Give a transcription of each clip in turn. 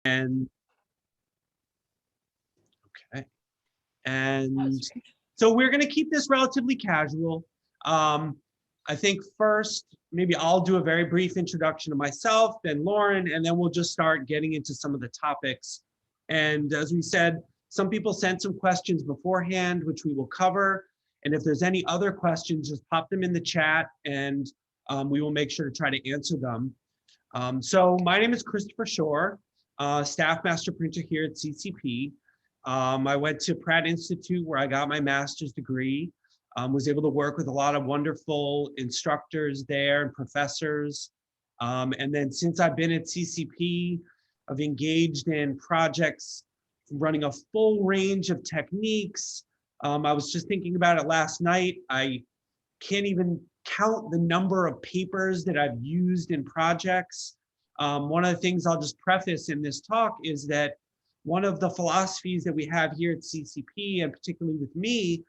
And okay. And so we're going to keep this relatively casual. I think first, maybe I'll do a very brief introduction of myself, then Lauren, and then we'll just start getting into some of the topics. And as we said, some people sent some questions beforehand, which we will cover. And if there's any other questions, just pop them in the chat and we will make sure to try to answer them. So my name is Christopher Shore, staff master printer here at CCP. I went to Pratt Institute where I got my master's degree, was able to work with a lot of wonderful instructors there and professors. And then since I've been at CCP, I've engaged in projects running a full range of techniques. I was just thinking about it last night. I can't even count the number of papers that I've used in projects. One of the things I'll just preface in this talk is that one of the philosophies that we have here at CCP, and particularly with me,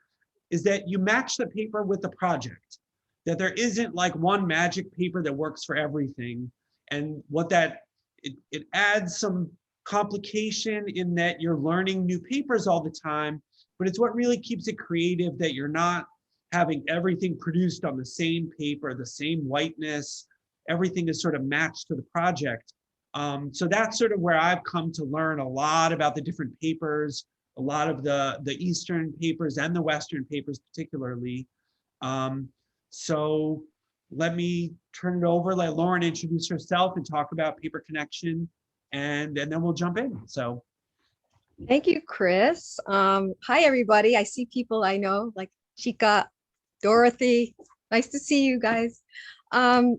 is that you match the paper with the project, that there isn't like one magic paper that works for everything. And what that, it adds some complication in that you're learning new papers all the time, but it's what really keeps it creative, that you're not having everything produced on the same paper, the same whiteness, everything is sort of matched to the project. So that's sort of where I've come to learn a lot about the different papers, a lot of the Eastern papers and the Western papers particularly. So let me turn it over, let Lauren introduce herself and talk about Paper Connection, and then we'll jump in. So. Thank you, Chris. Hi, everybody. I see people I know, like Chika, Dorothy. Nice to see you guys. My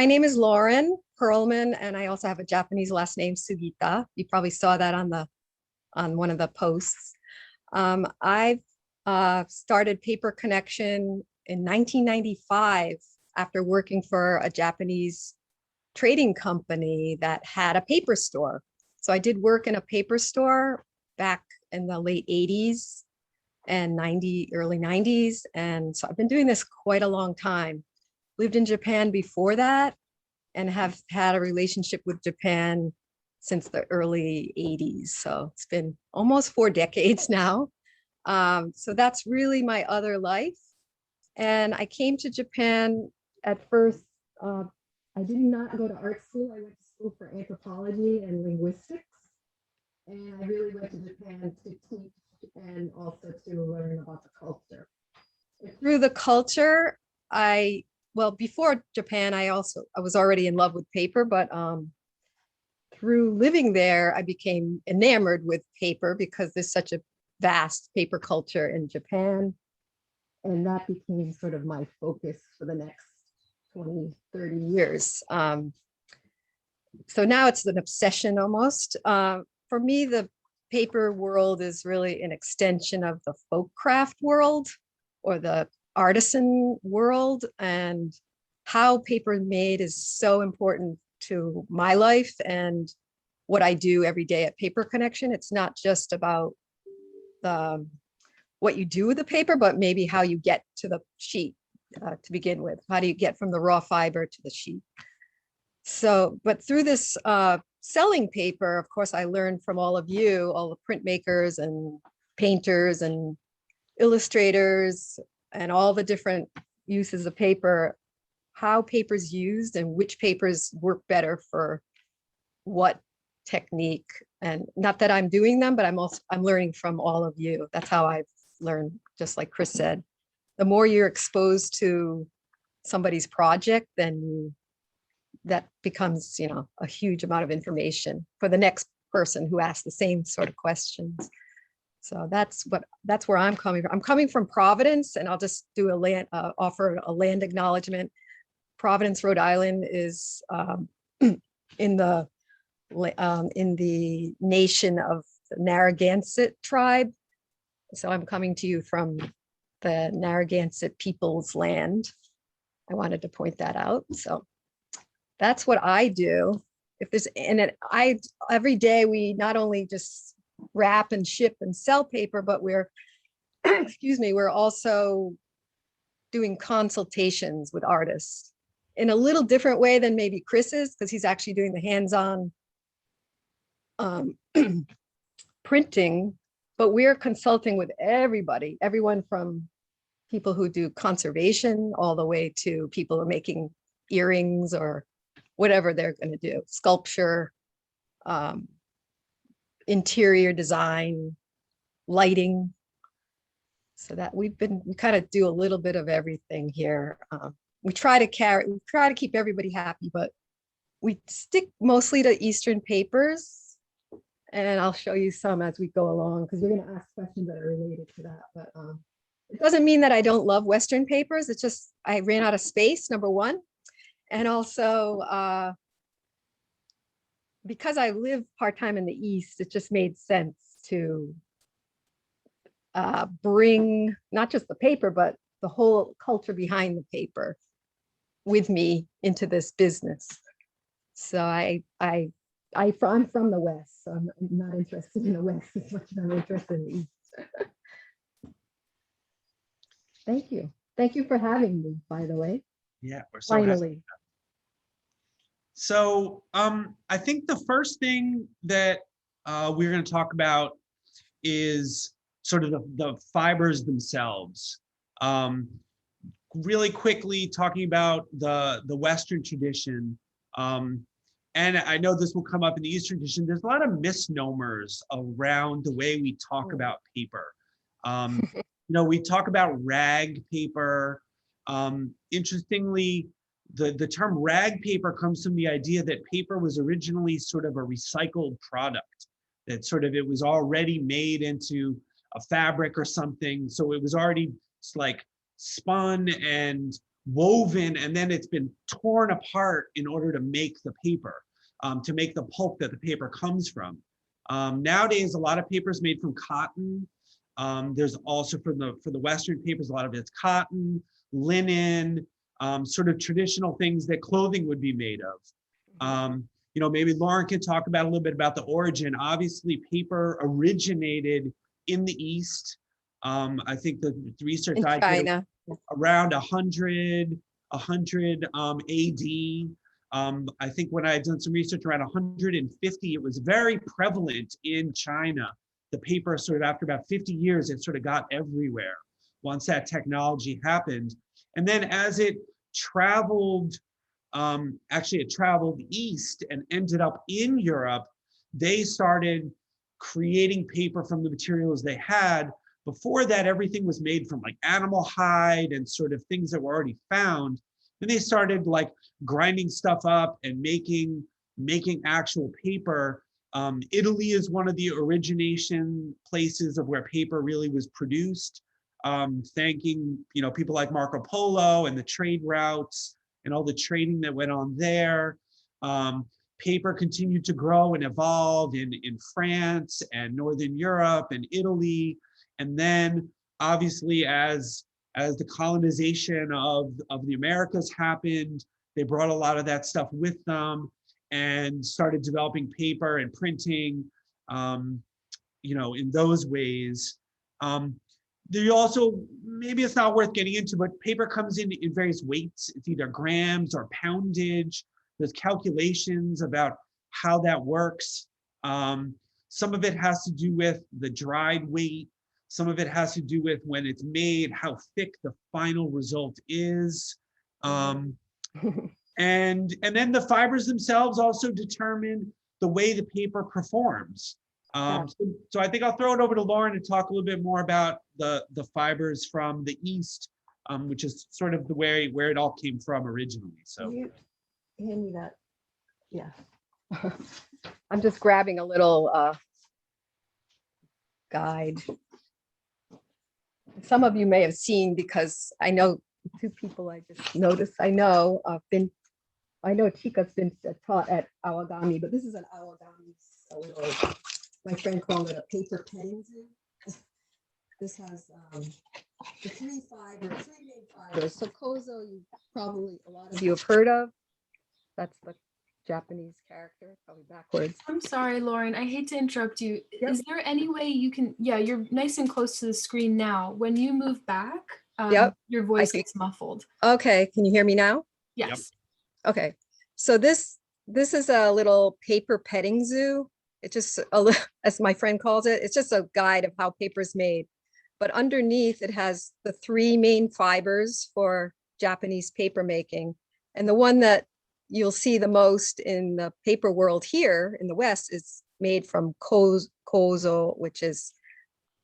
name is Lauren Pearlman, and I also have a Japanese last name, Sugita. You probably saw that on one of the posts. I've started Paper Connection in 1995 after working for a Japanese trading company that had a paper store. So I did work in a paper store back in the late 80s and early 90s. And so I've been doing this quite a long time. Lived in Japan before that and have had a relationship with Japan since the early 80s. So it's been almost 4 decades now. So that's really my other life. And I came to Japan at first. I did not go to art school. I went to school for anthropology and linguistics. And I really went to Japan to teach and also to learn about the culture. Through the culture, before Japan, I was already in love with paper, but through living there, I became enamored with paper because there's such a vast paper culture in Japan. And that became sort of my focus for the next 20, 30 years. So now it's an obsession almost. For me, the paper world is really an extension of the folk craft world or the artisan world, and how paper is made is so important to my life and what I do every day at Paper Connection. It's not just about what you do with the paper, but maybe how you get to the sheet to begin with. How do you get from the raw fiber to the sheet? So, but through this selling paper, of course, I learned from all of you, all the printmakers and painters and illustrators and all the different uses of paper, how paper's used and which papers work better for what technique. And not that I'm doing them, but I'm learning from all of you. That's how I've learned, just like Chris said. The more you're exposed to somebody's project, then that becomes, a huge amount of information for the next person who asks the same sort of questions. So that's where I'm coming from. I'm coming from Providence, and I'll just do offer a land acknowledgement. Providence, Rhode Island is in the nation of the Narragansett tribe. So I'm coming to you from the Narragansett people's land. I wanted to point that out. So that's what I do. Every day we not only just wrap and ship and sell paper, but we're we're also doing consultations with artists in a little different way than maybe Chris is, because he's actually doing the hands-on um, printing, but we're consulting with everybody, everyone from people who do conservation all the way to people who are making earrings or whatever they're going to do, sculpture, interior design, lighting. So that we kind of do a little bit of everything here. We try to keep everybody happy, but we stick mostly to Eastern papers. And I'll show you some as we go along, because we're going to ask questions that are related to that. But it doesn't mean that I don't love Western papers. It's just I ran out of space, number one. And also, because I live part-time in the East, it just made sense to bring not just the paper, but the whole culture behind the paper with me into this business. So I'm from the West, so I'm not interested in the West as much as I'm interested in the East. Thank you. Thank you for having me, by the way. Yeah, we're so Finally. happy. So I think the first thing that we're going to talk about is sort of the fibers themselves. Really quickly talking about the Western tradition. And I know this will come up in the Eastern tradition. There's a lot of misnomers around the way we talk about paper. We talk about rag paper. Interestingly, the term rag paper comes from the idea that paper was originally sort of a recycled product, that sort of it was already made into a fabric or something. So it was already like spun and woven, and then it's been torn apart in order to make the paper, to make the pulp that the paper comes from. Nowadays, a lot of paper is made from cotton. There's also for the Western papers, a lot of it's cotton, linen, sort of traditional things that clothing would be made of. Maybe Lauren can talk about a little bit about the origin. Obviously, paper originated in the East. I think the research In I did China. around 100 AD. I think when I had done some research around 150, it was very prevalent in China. The paper sort of after about 50 years, it sort of got everywhere once that technology happened. And then as it traveled, actually it traveled east and ended up in Europe, they started creating paper from the materials they had. Before that, everything was made from like animal hide and sort of things that were already found. Then they started like grinding stuff up and making actual paper. Italy is one of the origination places of where paper really was produced. Thanking people like Marco Polo and the trade routes and all the trading that went on there. Paper continued to grow and evolve in France and Northern Europe and Italy. And then obviously as the colonization of the Americas happened, they brought a lot of that stuff with them and started developing paper and printing, in those ways. There also, maybe it's not worth getting into, but paper comes in various weights. It's either grams or poundage. There's calculations about how that works. Some of it has to do with the dried weight. Some of it has to do with when it's made, how thick the final result is. And then the fibers themselves also determine the way the paper performs. So I think I'll throw it over to Lauren to talk a little bit more about the fibers from the East, which is sort of the way where it all came from originally. So Can you hand me that? Yeah. I'm just grabbing a little guide. Some of you may have seen, because I know two people I just noticed. I know Chica's been taught at Awagami, but this is an Awagami. My friend called it a paper petting zoo. This has the three main fibers. So kozo, a lot of you have heard of. That's the Japanese character, probably backwards. I'm sorry, Lauren, I hate to interrupt you. Yep. Is there any way you can, you're nice and close to the screen now. When you move back, Yep. your voice gets muffled. Okay, can you hear me now? Yes. Okay, so this is a little paper petting zoo. It's just, as my friend calls it, it's just a guide of how paper is made. But underneath it has the three main fibers for Japanese paper making. And the one that you'll see the most in the paper world here in the West is made from kozo, which is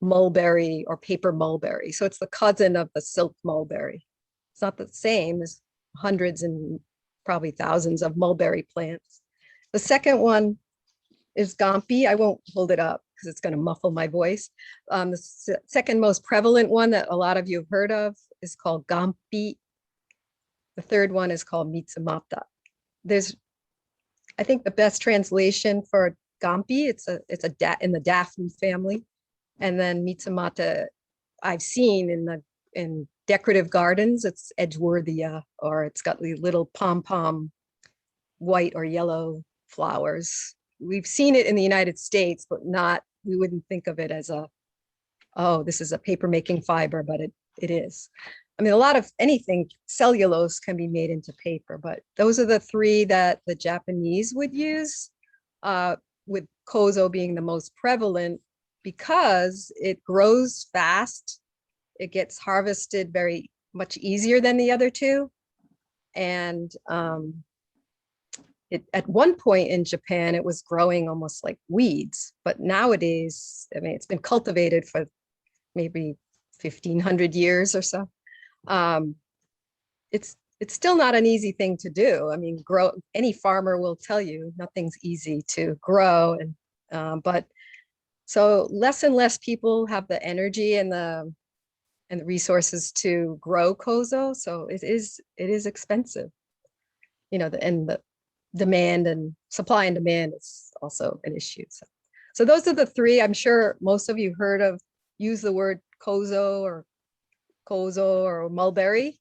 mulberry or paper mulberry. So it's the cousin of the silk mulberry. It's not the same. There's hundreds and probably thousands of mulberry plants. The second one is gampi. I won't hold it up because it's going to muffle my voice. The second most prevalent one that a lot of you have heard of is called gampi. The third one is called mitsumata. I think the best translation for gampi, it's in the daphne family. And then mitsumata, I've seen in decorative gardens, it's Edgeworthia, or it's got the little pom-pom white or yellow flowers. We've seen it in the United States, but we wouldn't think of it as oh, this is a paper making fiber, but it is. I mean, a lot of anything, cellulose can be made into paper, but those are the three that the Japanese would use, with kozo being the most prevalent because it grows fast. It gets harvested very much easier than the other two. And at one point in Japan, it was growing almost like weeds, but nowadays, I mean, it's been cultivated for maybe 1,500 years or so. It's still not an easy thing to do. I mean, any farmer will tell you nothing's easy to grow, but so less and less people have the energy and the resources to grow kozo. So it is expensive, and the demand and supply and demand is also an issue. So those are the three. I'm sure most of you heard of, use the word kozo or mulberry.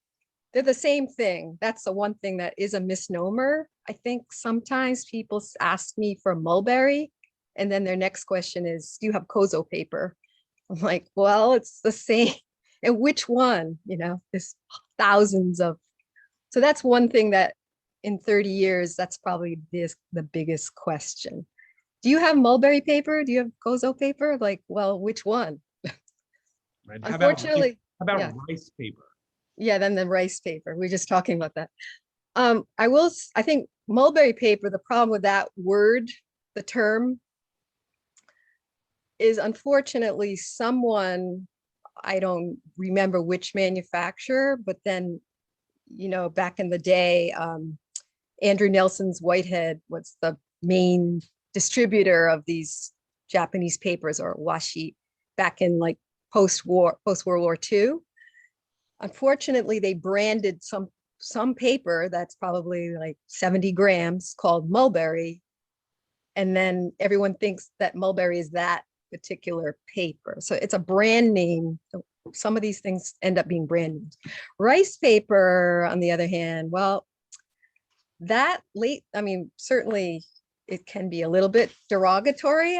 They're the same thing. That's the one thing that is a misnomer. I think sometimes people ask me for mulberry, and then their next question is, do you have kozo paper? I'm like, well, it's the same. And which one? There's thousands of. So that's one thing that in 30 years, that's probably the biggest question. Do you have mulberry paper? Do you have kozo paper? Like, well, which one? Right. Unfortunately. How about yeah. rice paper? Yeah, then the rice paper. We're just talking about that. I think mulberry paper, the problem with that word, the term, is unfortunately someone, I don't remember which manufacturer, but then, back in the day, Andrew Nelson's Whitehead was the main distributor of these Japanese papers, or washi, back in like post-World War II. Unfortunately, they branded some paper that's probably like 70 grams called mulberry. And then everyone thinks that mulberry is that particular paper. So it's a brand name. Some of these things end up being brand names. Rice paper, on the other hand, well, certainly it can be a little bit derogatory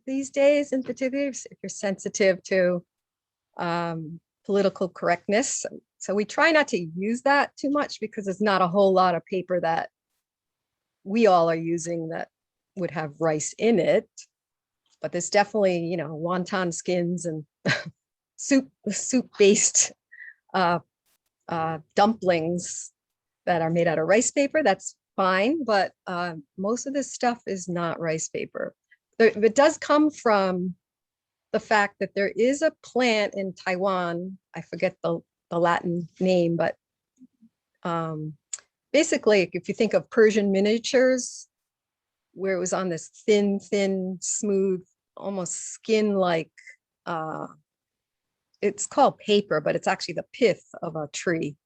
these days, in particular, if you're sensitive to political correctness. So we try not to use that too much because there's not a whole lot of paper that we all are using that would have rice in it. But there's definitely, wonton skins and soup-based dumplings that are made out of rice paper. That's fine, but most of this stuff is not rice paper. It does come from the fact that there is a plant in Taiwan, I forget the Latin name, but basically, if you think of Persian miniatures, where it was on this thin, smooth, almost skin-like, it's called paper, but it's actually the pith of a tree.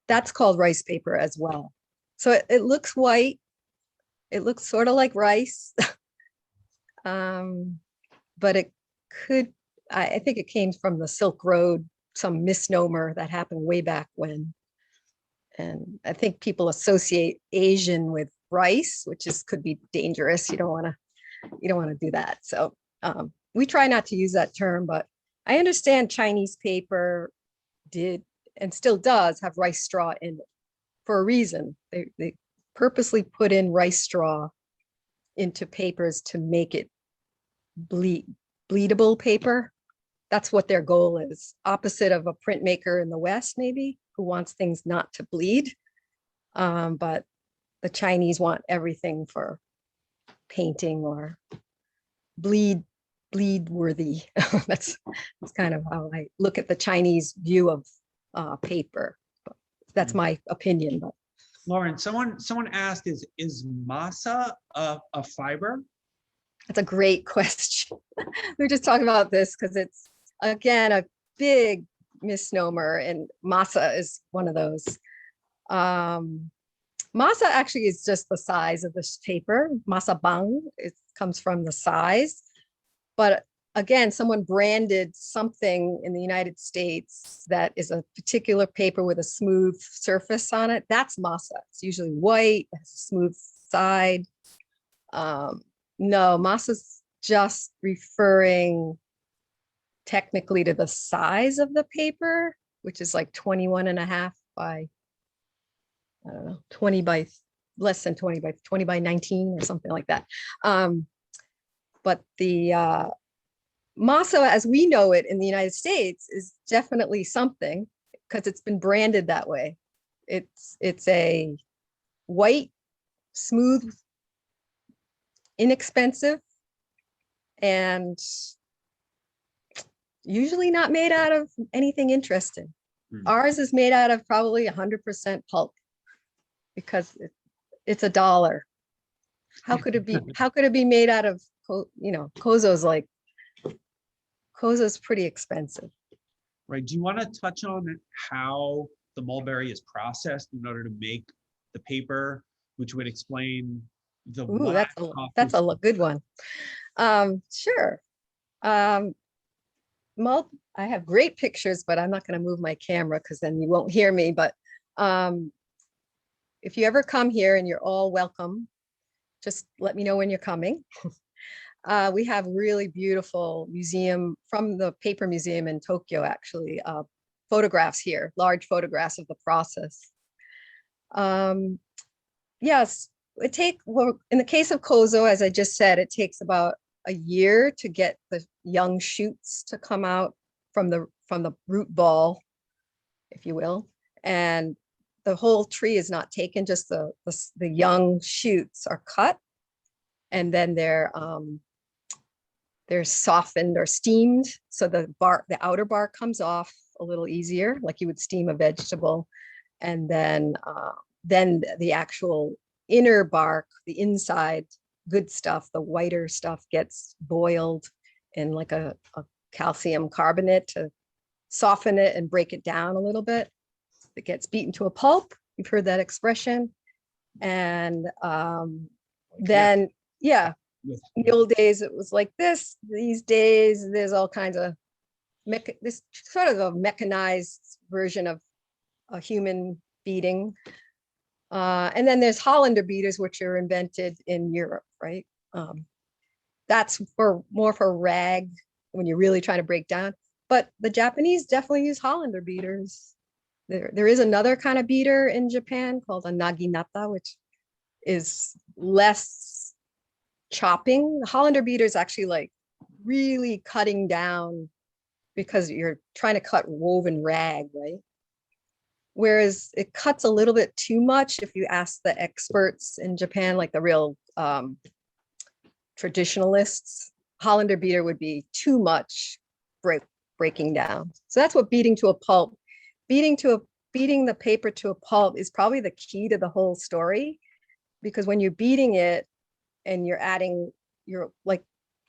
That's called rice paper as well. So it looks white. It looks sort of like rice. But it could, I think it came from the Silk Road, some misnomer that happened way back when. And I think people associate Asian with rice, which could be dangerous. You don't want to do that. So we try not to use that term, but I understand Chinese paper did and still does have rice straw in it for a reason. They purposely put in rice straw into papers to make it bleedable paper. That's what their goal is. Opposite of a printmaker in the West, maybe, who wants things not to bleed. But the Chinese want everything for painting or bleed worthy. That's kind of how I look at the Chinese view of paper. That's my opinion. But Lauren, someone asked, is masa a fiber? that's a great question. We were just talking about this because it's, again, a big misnomer, and masa is one of those. Masa actually is just the size of this paper. Masa bang, it comes from the size. But again, someone branded something in the United States that is a particular paper with a smooth surface on it. That's masa. It's usually white, has a smooth side. No, masa's just referring technically to the size of the paper, which is like 21.5 by, I don't know, 20 by, less than 20 by 19 or something like that. But the masa, as we know it in the United States, is definitely something because it's been branded that way. It's a white, smooth, inexpensive, and usually not made out of anything interesting. Ours is made out of probably 100% pulp because it's $1. How could it be? How could it be made out of, Kozo's pretty expensive. Right. Do you want to touch on how the mulberry is processed in order to make the paper, which would explain the Ooh, that's a good one. Sure. I have great pictures, but I'm not going to move my camera because then you won't hear me. But if you ever come here, and you're all welcome, just let me know when you're coming. We have really beautiful museum from the paper museum in Tokyo, actually, photographs here, large photographs of the process. Yes, in the case of Kozo, as I just said, it takes about a year to get the young shoots to come out from the root ball, if you will. And the whole tree is not taken, just the young shoots are cut, and then they're softened or steamed, so the outer bark comes off a little easier, like you would steam a vegetable. And then the actual inner bark, the inside good stuff, the whiter stuff, gets boiled in like a calcium carbonate to soften it and break it down a little bit. It gets beaten to a pulp. You've heard that expression. And then, yeah, in the old days it was like this. These days there's all kinds of this sort of a mechanized version of a human beating. And then there's Hollander beaters, which are invented in Europe, right? That's more for rag when you're really trying to break down. But the Japanese definitely use Hollander beaters. There is another kind of beater in Japan called a naginata, which is less chopping. The Hollander beater is actually like really cutting down because you're trying to cut woven rag, right? Whereas it cuts a little bit too much if you ask the experts in Japan, like the real traditionalists. Hollander beater would be too much breaking down. So that's what beating to a pulp. Beating the paper to a pulp is probably the key to the whole story, because when you're beating it and you're like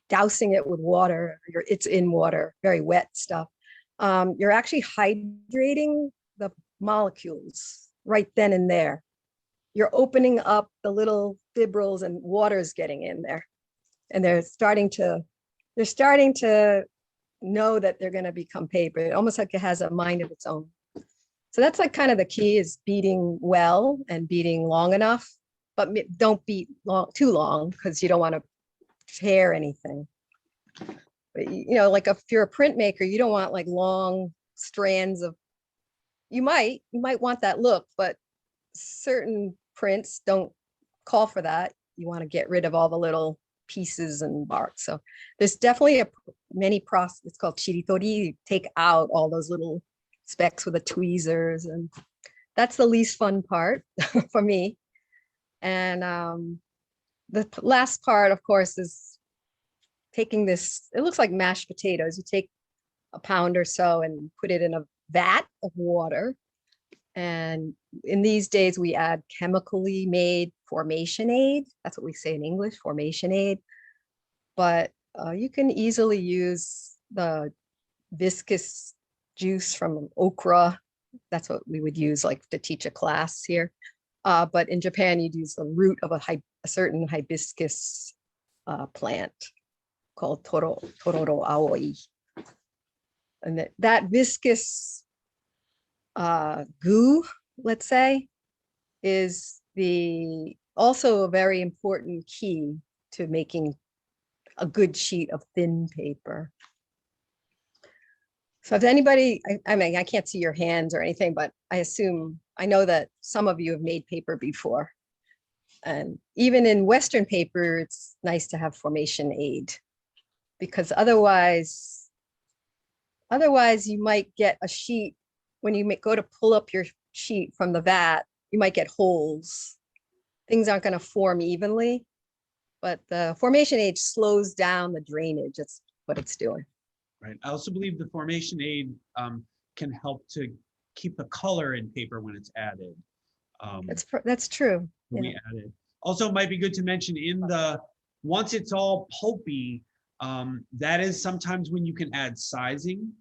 dousing it with water, it's in water, very wet stuff. You're actually hydrating the molecules right then and there. You're opening up the little fibrils and water's getting in there. And they're starting to know that they're going to become paper. It almost like it has a mind of its own. So that's like kind of the key, is beating well and beating long enough, but don't beat too long because you don't want to tear anything. But, like if you're a printmaker, you don't want like long strands of, you might want that look, but certain prints don't call for that. you want to get rid of all the little pieces and bark. So there's definitely many process. It's called chiritori. You take out all those little specks with the tweezers, and that's the least fun part for me. And the last part, of course, is taking this, it looks like mashed potatoes. You take a pound or so and put it in a vat of water. And in these days, we add chemically made formation aid. That's what we say in English, formation aid. But you can easily use the viscous juice from okra. That's what we would use like to teach a class here. But in Japan, you'd use the root of a certain hibiscus plant called tororo aoi. And that viscous goo, let's say, is also a very important key to making a good sheet of thin paper. So if anybody, I mean, I can't see your hands or anything, but I know that some of you have made paper before. And even in Western paper, it's nice to have formation aid, because otherwise you might get a sheet, when you go to pull up your sheet from the vat, you might get holes. Things aren't going to form evenly, but the formation aid slows down the drainage. That's what it's doing. Right. I also believe the formation aid can help to keep the color in paper when it's added. That's true. When we add it. Also, it might be good to mention once it's all pulpy, that is sometimes when you can add sizing.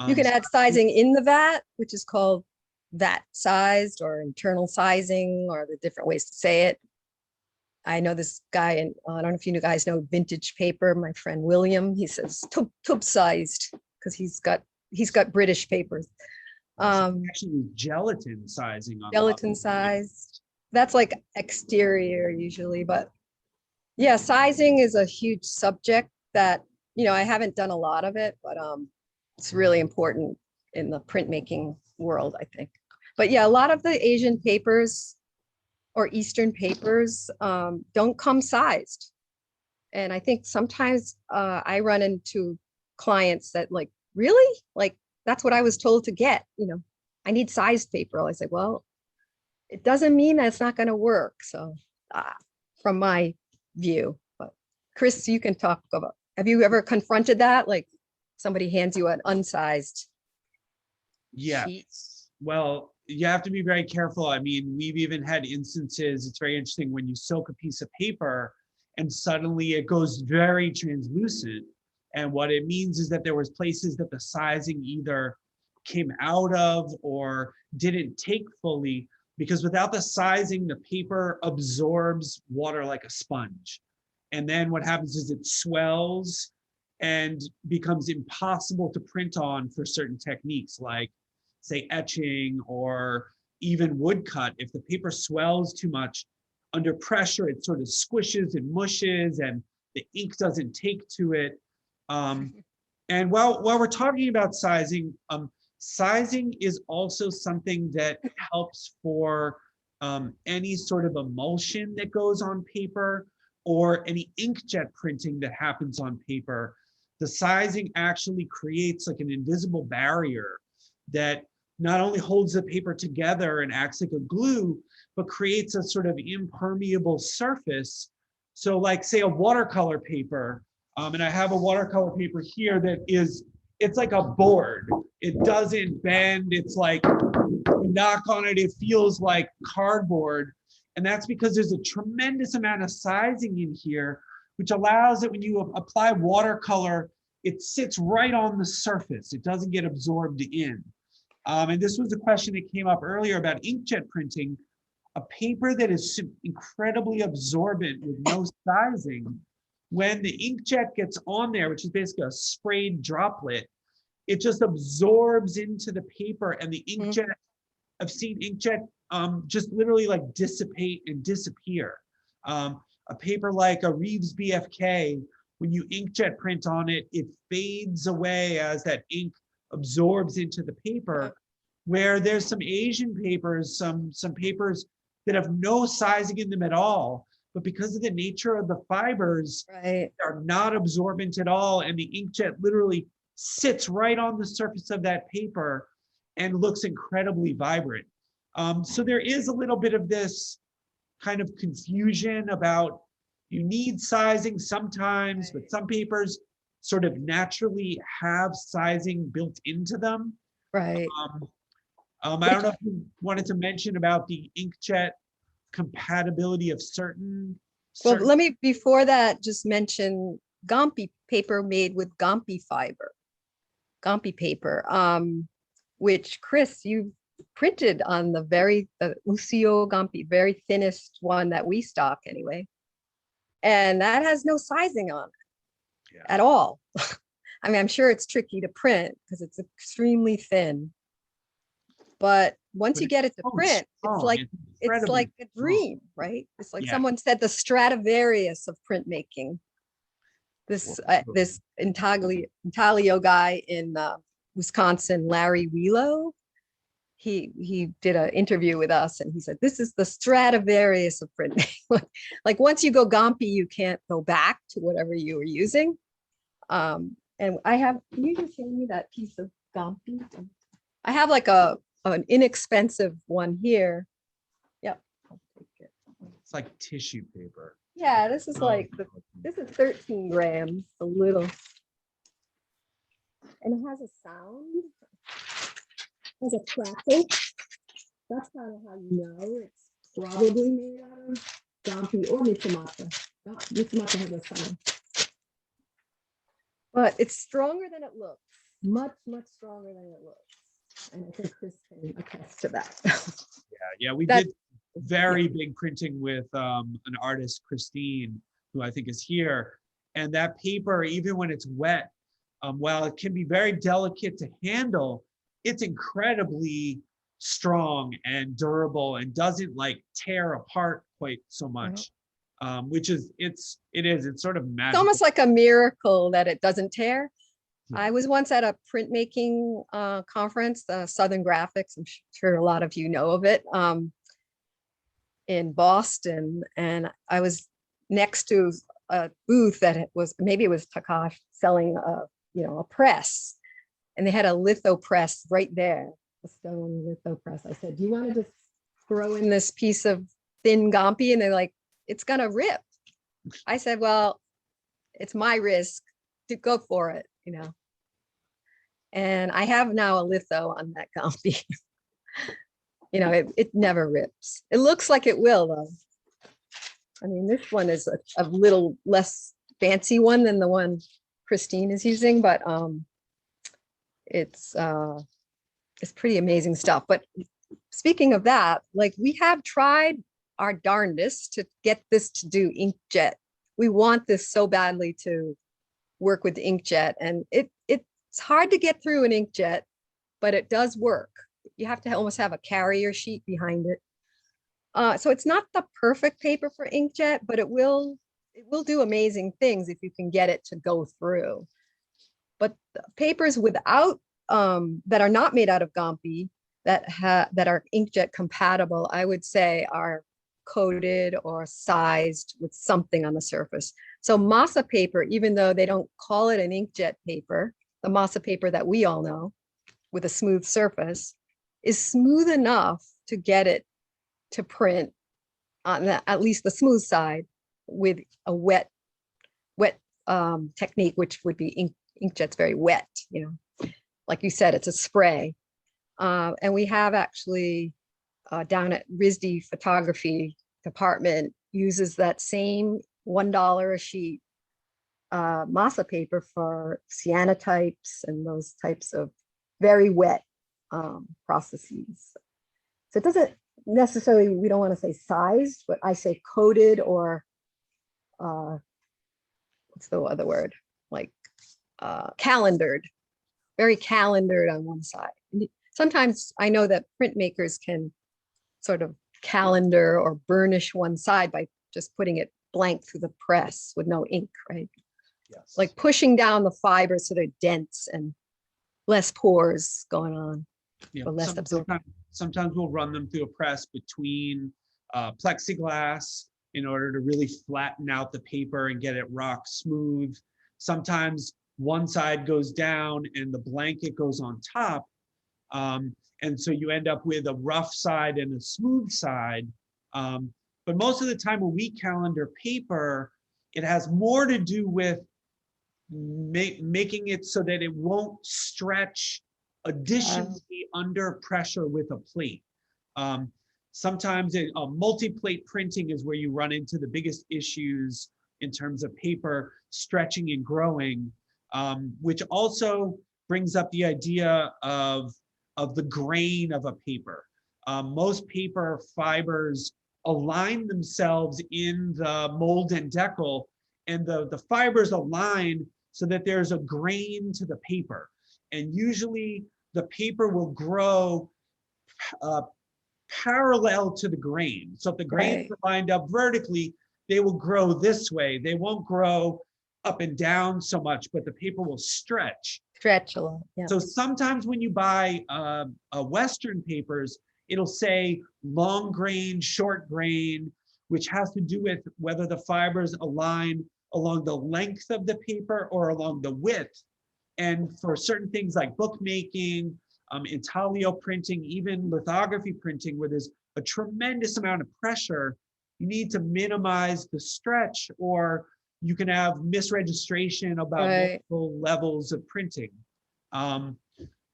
You can add sizing in the vat, which is called vat sized or internal sizing, or the different ways to say it. I know this guy, and I don't know if you guys know vintage paper. My friend William, he says tub sized because he's got British papers. Actually, gelatin sizing. Gelatin sized. That's like exterior usually, but yeah, sizing is a huge subject that, I haven't done a lot of it, but it's really important in the printmaking world, I think. But yeah, a lot of the Asian papers or Eastern papers don't come sized. And I think sometimes I run into clients that like, really? Like, that's what I was told to get, I need sized paper. I say, well, it doesn't mean that it's not going to work. So from my view, but Chris, you can talk about, have you ever confronted that? Like somebody hands you an unsized sheet? Well, you have to be very careful. I mean, we've even had instances, it's very interesting when you soak a piece of paper and suddenly it goes very translucent. And what it means is that there was places that the sizing either came out of or didn't take fully, because without the sizing, the paper absorbs water like a sponge. And then what happens is it swells and becomes impossible to print on for certain techniques, like say etching or even woodcut. If the paper swells too much under pressure, it sort of squishes and mushes and the ink doesn't take to it. And while we're talking about sizing, sizing is also something that helps for any sort of emulsion that goes on paper or any inkjet printing that happens on paper. The sizing actually creates like an invisible barrier that not only holds the paper together and acts like a glue, but creates a sort of impermeable surface. So like say a watercolor paper, and I have a watercolor paper here that it's like a board. It doesn't bend. It's like you knock on it, it feels like cardboard. And that's because there's a tremendous amount of sizing in here, which allows it when you apply watercolor, it sits right on the surface. It doesn't get absorbed in. And this was a question that came up earlier about inkjet printing. A paper that is incredibly absorbent with no sizing, when the inkjet gets on there, which is basically a sprayed droplet, it just absorbs into the paper, and the inkjet, I've seen inkjet just literally like dissipate and disappear. A paper like a Reeves BFK, when you inkjet print on it, it fades away as that ink absorbs into the paper. Where there's some Asian papers, some papers that have no sizing in them at all, but because of the nature of the fibers, Right. are not absorbent at all. And the inkjet literally sits right on the surface of that paper and looks incredibly vibrant. So there is a little bit of this kind of confusion about you need sizing sometimes, but some papers sort of naturally have sizing built into them. Right. I don't know if you wanted to mention about the inkjet compatibility of certain. Well, let me, before that, just mention Gampi paper made with Gampi fiber, Gampi paper, which Chris, you printed on the Usio Gampi, very thinnest one that we stock anyway. And that has no sizing on it at all. I mean, I'm sure it's tricky to print because it's extremely thin. But once you get it to print, it's like a dream, right? It's like someone said, the Stradivarius of printmaking. This Intaglio guy in Wisconsin, Larry Wheelo, he did an interview with us, and he said, "This is the Stradivarius of printmaking." Like once you go Gampi, you can't go back to whatever you were using. And I have. Can you just show me that piece of Gampi? I have like an inexpensive one here. Yep. I'll take it. It's like tissue paper. Yeah, this is like, this is 13 grams, a little. And it has a sound. It has a crackle. That's kind of how you know it's probably made out of Gampi or Mitsumata. Mitsumata has a sound. But it's stronger than it looks. Much, much stronger than it looks. And I think Chris can attest to that. Yeah, we did very big printing with an artist, Christine, who I think is here. And that paper, even when it's wet, while it can be very delicate to handle, it's incredibly strong and durable and doesn't like tear apart quite so much. Which is, it's sort of magical. It's almost like a miracle that it doesn't tear. I was once at a printmaking conference, Southern Graphics. I'm sure a lot of you know of it, in Boston, and I was next to a booth that maybe it was Takash selling a press, and they had a litho press right there, a stone litho press. I said, "Do you want to just throw in this piece of thin Gampi?" And they're like, "It's gonna rip." I said, "Well, it's my risk to go for it, you know." And I have now a litho on that Gampi. You know, it never rips. It looks like it will, though. I mean, this one is a little less fancy one than the one Christine is using, but it's pretty amazing stuff. But speaking of that, like, we have tried our darndest to get this to do inkjet. We want this so badly to work with inkjet, and it's hard to get through an inkjet, but it does work. You have to almost have a carrier sheet behind it. So it's not the perfect paper for inkjet, but it will do amazing things if you can get it to go through. But papers without that are not made out of Gampi, that are inkjet compatible, I would say are coated or sized with something on the surface. So masa paper, even though they don't call it an inkjet paper, the masa paper that we all know with a smooth surface is smooth enough to get it to print on at least the smooth side with a wet technique, which would be inkjet's very wet, you know, like you said, it's a spray. And we have actually down at RISD photography department uses that same $1 a sheet masa paper for cyanotypes and those types of very wet processes. So it doesn't necessarily, we don't want to say sized, but I say coated or what's the other word? Like calendared, very calendared on one side. Sometimes I know that printmakers can sort of calendar or burnish one side by just putting it blank through the press with no ink, right? Yes. Like pushing down the fibers so they're dense and less pores going on. Yeah. But less absorption. Sometimes we'll run them through a press between plexiglass in order to really flatten out the paper and get it rock smooth. Sometimes one side goes down and the blanket goes on top. And so you end up with a rough side and a smooth side. But most of the time when we calendar paper, it has more to do with making it so that it won't stretch additionally under pressure with a plate. Sometimes multi-plate printing is where you run into the biggest issues in terms of paper stretching and growing, which also brings up the idea of the grain of a paper. Most paper fibers align themselves in the mold and decal, and the fibers align so that there's a grain to the paper. And usually the paper will grow parallel to the grain. So if the grains are lined up vertically, they will grow this way. They won't grow up and down so much, but the paper will stretch. Stretch a lot, yeah. So sometimes when you buy Western papers, it'll say long grain, short grain, which has to do with whether the fibers align along the length of the paper or along the width. And for certain things like bookmaking, intaglio printing, even lithography printing, where there's a tremendous amount of pressure, you need to minimize the stretch, or you can have misregistration about multiple levels of printing,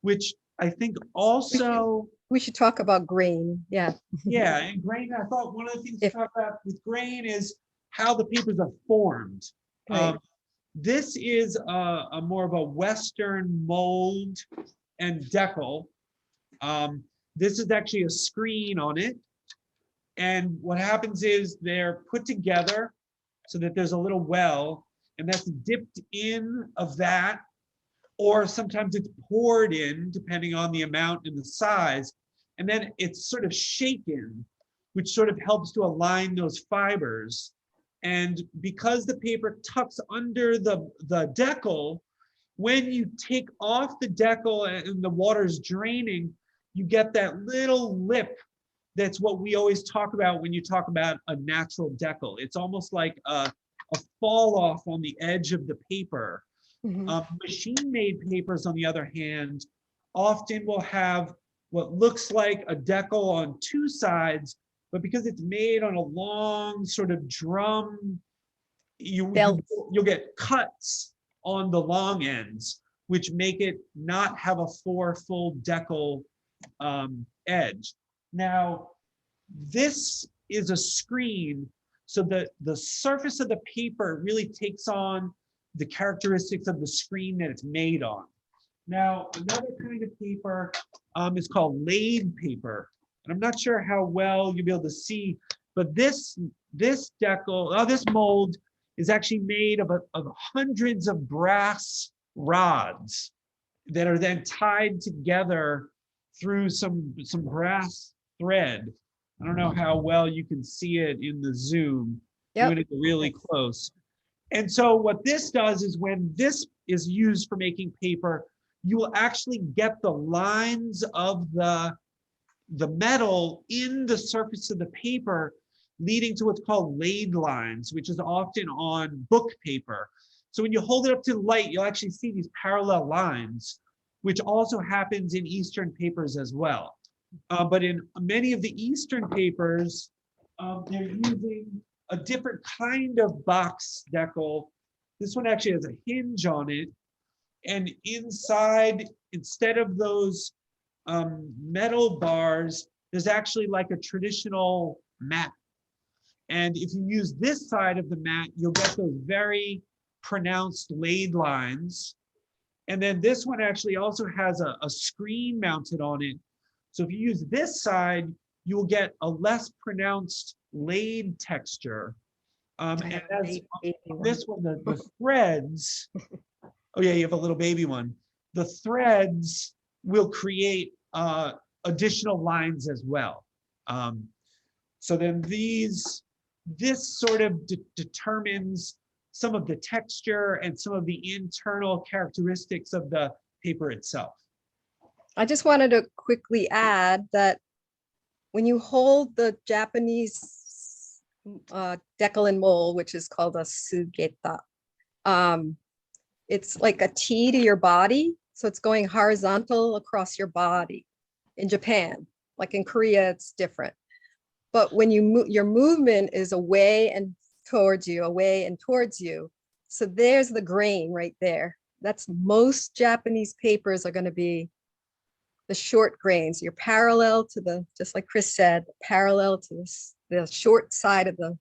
which I think also... We should talk about grain, yeah. Yeah, and grain, I thought one of the things to talk about with grain is how the papers are formed. This is a more of a Western mold and decal. This is actually a screen on it. And what happens is they're put together so that there's a little well, and that's dipped in of that, or sometimes it's poured in depending on the amount and the size. And then it's sort of shaken, which sort of helps to align those fibers. And because the paper tucks under the decal, when you take off the decal and the water's draining, you get that little lip. That's what we always talk about when you talk about a natural decal. It's almost like a fall off on the edge of the paper. Machine-made papers, on the other hand, often will have what looks like a decal on two sides, but because it's made on a long sort of drum, you'll get cuts on the long ends, which make it not have a full decal edge. Now, this is a screen, so that the surface of the paper really takes on the characteristics of the screen that it's made on. Now, another kind of paper is called laid paper. And I'm not sure how well you'll be able to see, but this mold is actually made of hundreds of brass rods that are then tied together through some brass thread. I don't know how well you can see it in the Zoom, doing it really close. And so what this does is when this is used for making paper, you will actually get the lines of the metal in the surface of the paper, leading to what's called laid lines, which is often on book paper. So when you hold it up to the light, you'll actually see these parallel lines, which also happens in Eastern papers as well. But in many of the Eastern papers, they're using a different kind of box decal. This one actually has a hinge on it. And inside, instead of those metal bars, there's actually like a traditional mat. And if you use this side of the mat, you'll get those very pronounced laid lines. And then this one actually also has a screen mounted on it. So if you use this side, you will get a less pronounced laid texture. And as this one, the threads, oh yeah, you have a little baby one. The threads will create additional lines as well. So then this sort of determines some of the texture and some of the internal characteristics of the paper itself. I just wanted to quickly add that when you hold the Japanese decal and mold, which is called a sugita. It's like a T to your body. So it's going horizontal across your body in Japan. Like in Korea, it's different. But when you move, your movement is away and towards you, away and towards you. So there's the grain right there. That's most Japanese papers are going to be the short grains. You're parallel to the, just like Chris said, parallel to the short side of the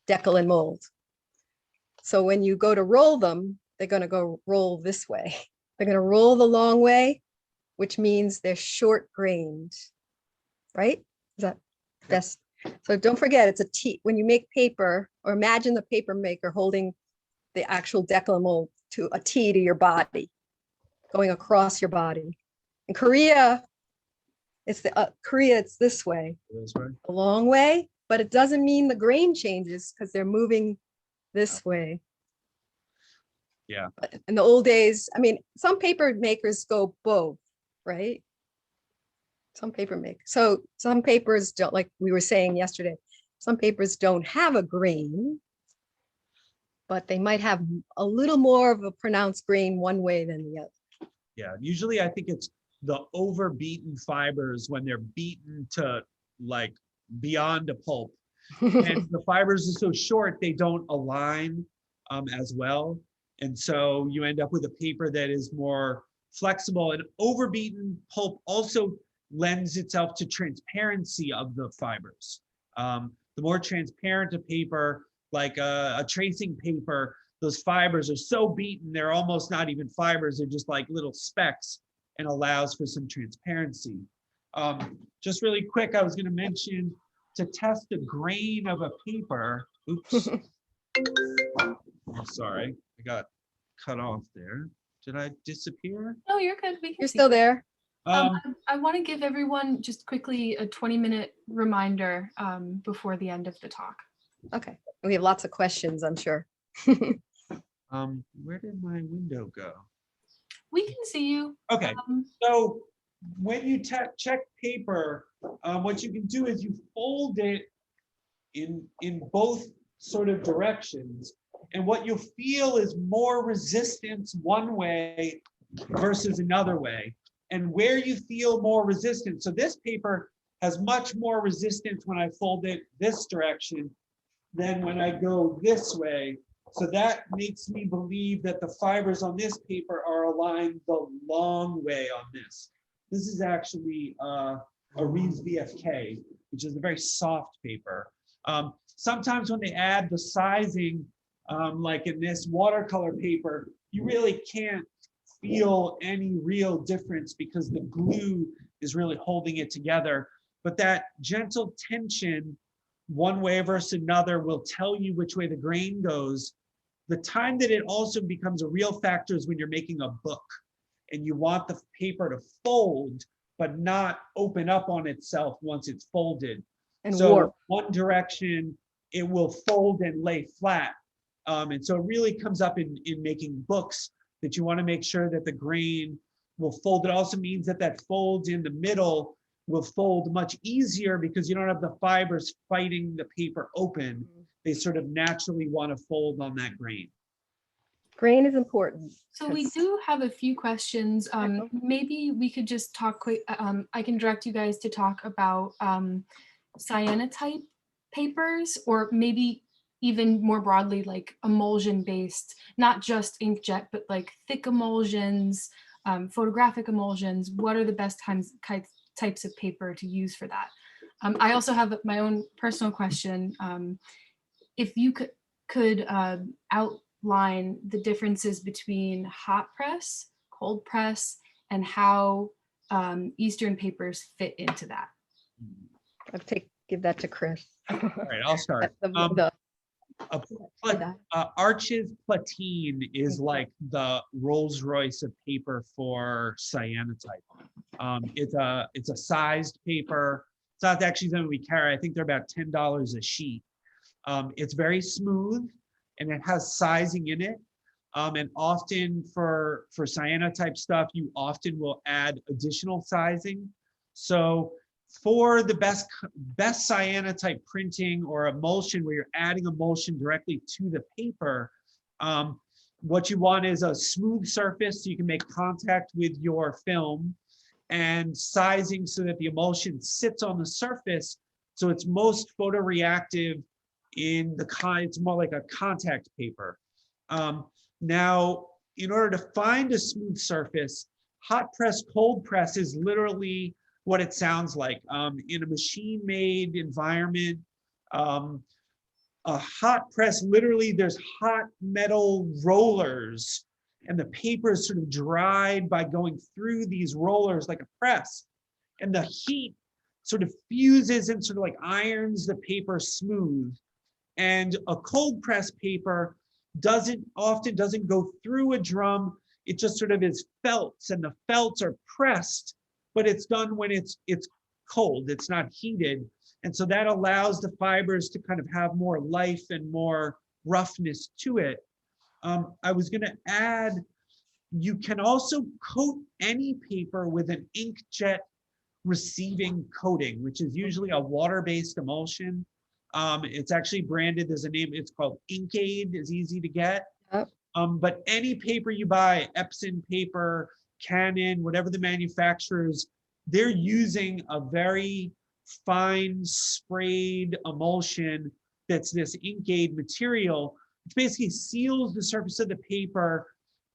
decal and mold. So when you go to roll them, they're going to go roll this way. They're going to roll the long way, which means they're short grained, right? Is that best? So don't forget, it's a T. When you make paper, or imagine the paper maker holding the actual decal and mold to a T to your body, going across your body. In Korea, it's this way, a long way, but it doesn't mean the grain changes because they're moving this way. Yeah. But in the old days, I mean, some paper makers go both, right? Some paper makers. So some papers don't, like we were saying yesterday, some papers don't have a grain, but they might have a little more of a pronounced grain one way than the other. Yeah, usually I think it's the overbeaten fibers when they're beaten to like beyond a pulp. And the fibers are so short, they don't align as well. And so you end up with a paper that is more flexible, and overbeaten pulp also lends itself to transparency of the fibers. The more transparent a paper, like a tracing paper, those fibers are so beaten, they're almost not even fibers, they're just like little specks, and allows for some transparency. Just really quick, I was going to mention to test the grain of a paper. Oops. I'm sorry, I got cut off there. Did I disappear? No, you're good. We can You're see still you. there. I want to give everyone just quickly a 20-minute reminder before the end of the talk. Okay, we have lots of questions, I'm sure. Where did my window go? We can see you. Okay, so when you check paper, what you can do is you fold it in both sort of directions, and what you'll feel is more resistance one way versus another way. And where you feel more resistance, so this paper has much more resistance when I fold it this direction than when I go this way. So that makes me believe that the fibers on this paper are aligned the long way on this. This is actually a Reeves VFK, which is a very soft paper. Sometimes when they add the sizing, like in this watercolor paper, you really can't feel any real difference because the glue is really holding it together. But that gentle tension one way versus another will tell you which way the grain goes. The time that it also becomes a real factor is when you're making a book and you want the paper to fold, but not open up on itself once it's folded. And so warp. One direction, it will fold and lay flat. And so it really comes up in making books that you want to make sure that the grain will fold. It also means that that fold in the middle will fold much easier because you don't have the fibers fighting the paper open. They sort of naturally want to fold on that grain. Grain is important. So we do have a few questions. Maybe we could just talk quick. I can direct you guys to talk about cyanotype papers, or maybe even more broadly, like emulsion based, not just inkjet, but like thick emulsions, photographic emulsions. What are the best types of paper to use for that? I also have my own personal question. If you could outline the differences between hot press, cold press, and how Eastern papers fit into that. I'll give that to Chris. All right, I'll start. Arches platine is like the Rolls Royce of paper for cyanotype. It's a sized paper. It's not actually something we carry. I think they're about $10 a sheet. It's very smooth and it has sizing in it. And often for cyanotype stuff, you often will add additional sizing. So for the best cyanotype printing or emulsion, where you're adding emulsion directly to the paper, what you want is a smooth surface so you can make contact with your film, and sizing so that the emulsion sits on the surface, so it's most photoreactive in the it's more like a contact paper. Now, in order to find a smooth surface, hot press, cold press is literally what it sounds like. In a machine-made environment, a hot press, literally there's hot metal rollers, and the paper is sort of dried by going through these rollers like a press. And the heat sort of fuses and sort of like irons the paper smooth. And a cold press paper often doesn't go through a drum. It just sort of is felts, and the felts are pressed, but it's done when it's cold, it's not heated. And so that allows the fibers to kind of have more life and more roughness to it. I was going to add, you can also coat any paper with an inkjet receiving coating, which is usually a water-based emulsion. It's actually branded, there's a name, it's called Inkade, is easy to get. Yep. But any paper you buy, Epson paper, Canon, whatever the manufacturers, they're using a very fine sprayed emulsion that's this Inkade material, which basically seals the surface of the paper.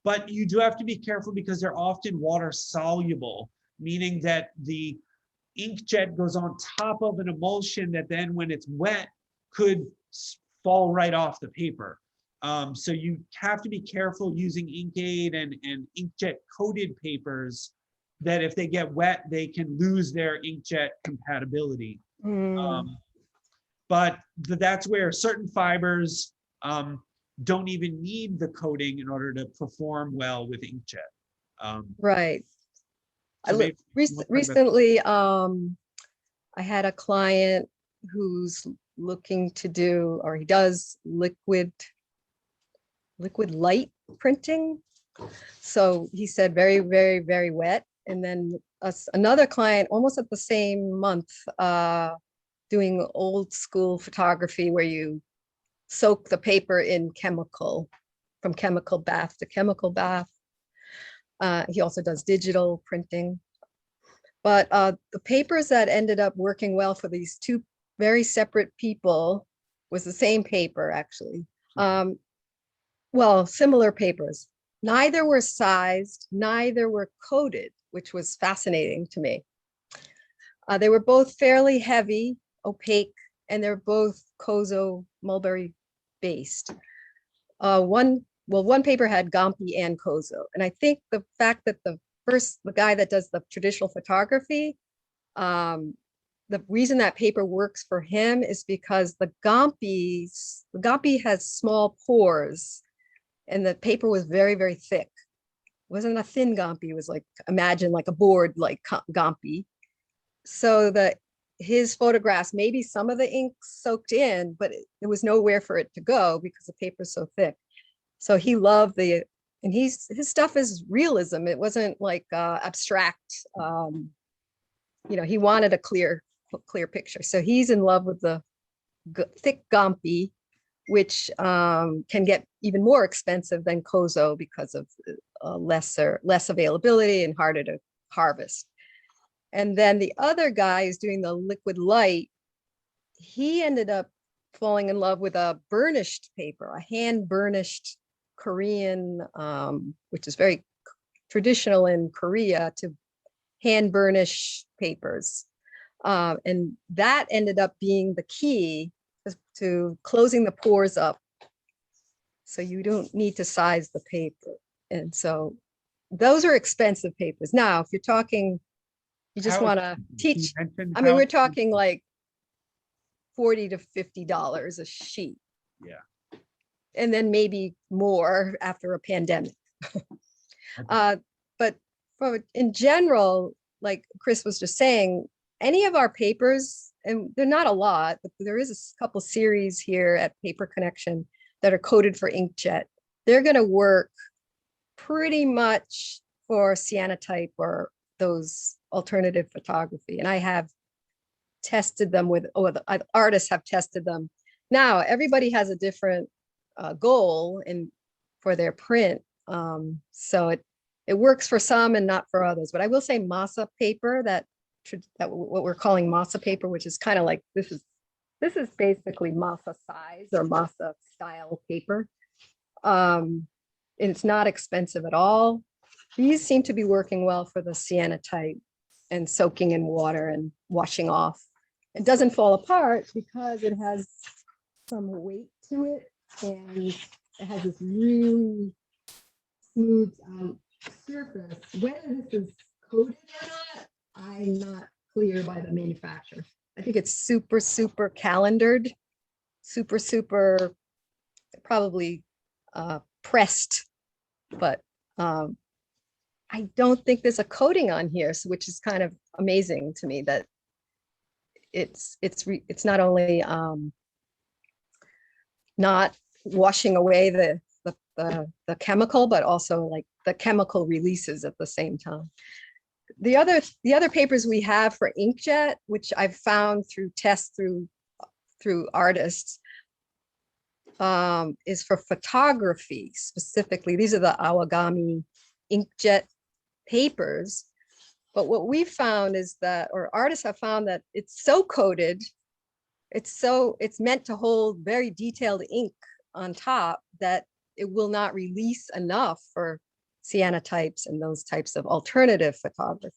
But you do have to be careful because they're often water soluble, meaning that the inkjet goes on top of an emulsion that then when it's wet could fall right off the paper. So you have to be careful using Inkade and inkjet coated papers, that if they get wet, they can lose their inkjet compatibility. But that's where certain fibers don't even need the coating in order to perform well with inkjet. Right. So Recently, I had a client who's looking to do, or he does liquid light printing. So he said very, very, very wet. And then another client almost at the same month, doing old school photography where you soak the paper in chemical, from chemical bath to chemical bath. He also does digital printing. But the papers that ended up working well for these two very separate people was the same paper, actually. Well, similar papers. Neither were sized, neither were coated, which was fascinating to me. They were both fairly heavy, opaque, and they're both Kozo mulberry based. One paper had Gampi and Kozo. And I think the fact that the guy that does the traditional photography, the reason that paper works for him is because the Gampi has small pores, and the paper was very, very thick. It wasn't a thin Gampi, it was like, imagine like a board like Gampi. So his photographs, maybe some of the ink soaked in, but there was nowhere for it to go because the paper's so thick. So he loved and his stuff is realism. It wasn't like abstract. He wanted a clear picture. So he's in love with the thick Gampi, which can get even more expensive than Kozo because of less availability and harder to harvest. And then the other guy is doing the liquid light. He ended up falling in love with a burnished paper, a hand burnished Korean, which is very traditional in Korea to hand burnish papers. And that ended up being the key to closing the pores up. So you don't need to size the paper. And so those are expensive papers. Now, if you're talking, you just want to teach, I mean, we're talking like $40 to $50 a sheet. Yeah. And then maybe more after a pandemic. But in general, like Chris was just saying, any of our papers, and they're not a lot, but there is a couple series here at Paper Connection that are coded for inkjet. They're going to work pretty much for cyanotype or those alternative photography. And I have tested them with, or the artists have tested them. Now, everybody has a different goal for their print. So it works for some and not for others. But I will say masa paper, that what we're calling masa paper, which is kind of like, this is basically masa size or masa style paper. And it's not expensive at all. These seem to be working well for the sienna type and soaking in water and washing off. It doesn't fall apart because it has some weight to it, and it has this really smooth out surface. Whether this is coated or not, I'm not clear by the manufacturer. I think it's super, super calendared, super, probably pressed, but I don't think there's a coating on here, so which is kind of amazing to me that it's not only not washing away the chemical, but also like the chemical releases at the same time. The other papers we have for inkjet, which I've found through tests through artists, is for photography specifically. These are the Awagami inkjet papers. But what we found is that, or artists have found, that it's so coated, it's meant to hold very detailed ink on top that it will not release enough for sienna types and those types of alternative photography.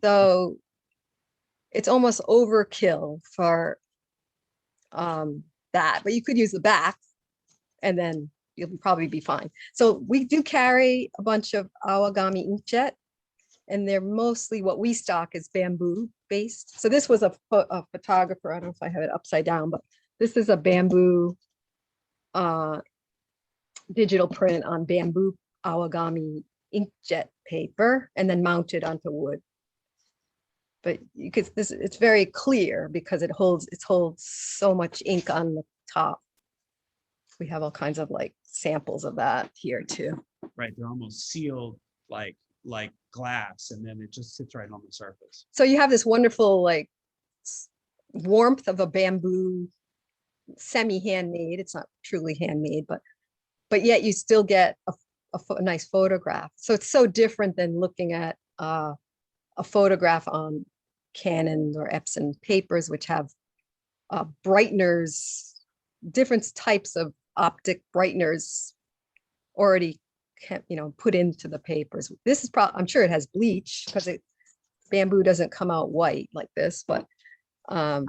So it's almost overkill for that, but you could use the back and then you'll probably be fine. So we do carry a bunch of Awagami inkjet, and they're mostly, what we stock is bamboo based. So this was a photographer, I don't know if I have it upside down, but this is a bamboo digital print on bamboo Awagami inkjet paper and then mounted onto wood. But you could, it's very clear because it holds so much ink on the top. We have all kinds of like samples of that here too. Right, they're almost sealed like glass, and then it just sits right on the surface. So you have this wonderful like warmth of a bamboo, semi-handmade. It's not truly handmade, but yet you still get a nice photograph. So it's so different than looking at a photograph on Canon or Epson papers, which have brighteners, different types of optic brighteners already put into the papers. This is probably, I'm sure it has bleach because bamboo doesn't come out white like this, but I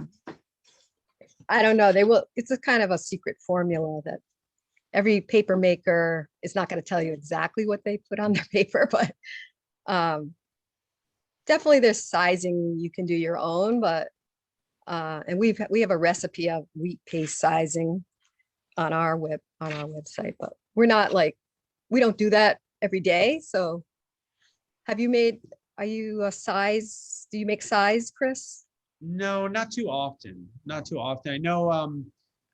don't know. It's a kind of a secret formula that every paper maker is not going to tell you exactly what they put on their paper, but definitely there's sizing you can do your own, but and we have a recipe of wheat paste sizing on our website, but we're not like, we don't do that every day. So do you make size, Chris? No, not too often. I know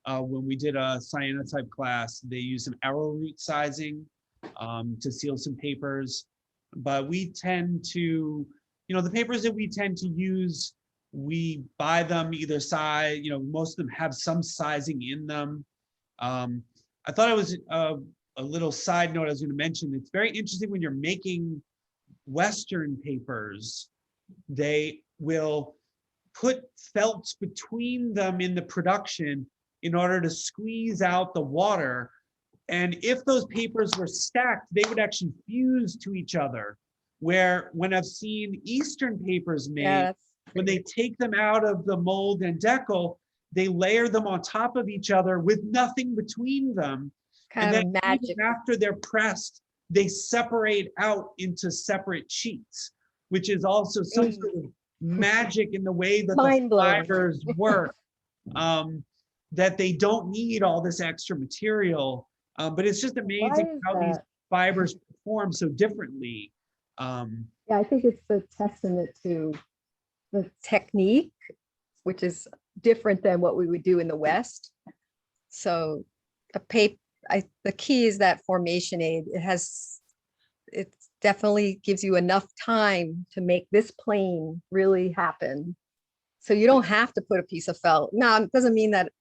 when we did a cyanotype class, they used some arrowroot sizing to seal some papers, but we tend to, the papers that we tend to use, we buy them either size, most of them have some sizing in them. I thought it was a little side note I was going to mention. It's very interesting when you're making Western papers, they will put felts between them in the production in order to squeeze out the water. And if those papers were stacked, they would actually fuse to each other. Where when I've seen Eastern papers made, when they take them out of the mold and decal, they layer them on top of each other with nothing between them. Kind of magic. After they're pressed, they separate out into separate sheets, which is also some sort of magic in the way that the fibers work, that they don't need all this extra material. But it's just amazing how these fibers perform so differently. Yeah, I think it's a testament to the technique, which is different than what we would do in the West. So the key is that formation aid. It definitely gives you enough time to make this plane really happen. So you don't have to put a piece of felt. Now, it doesn't mean that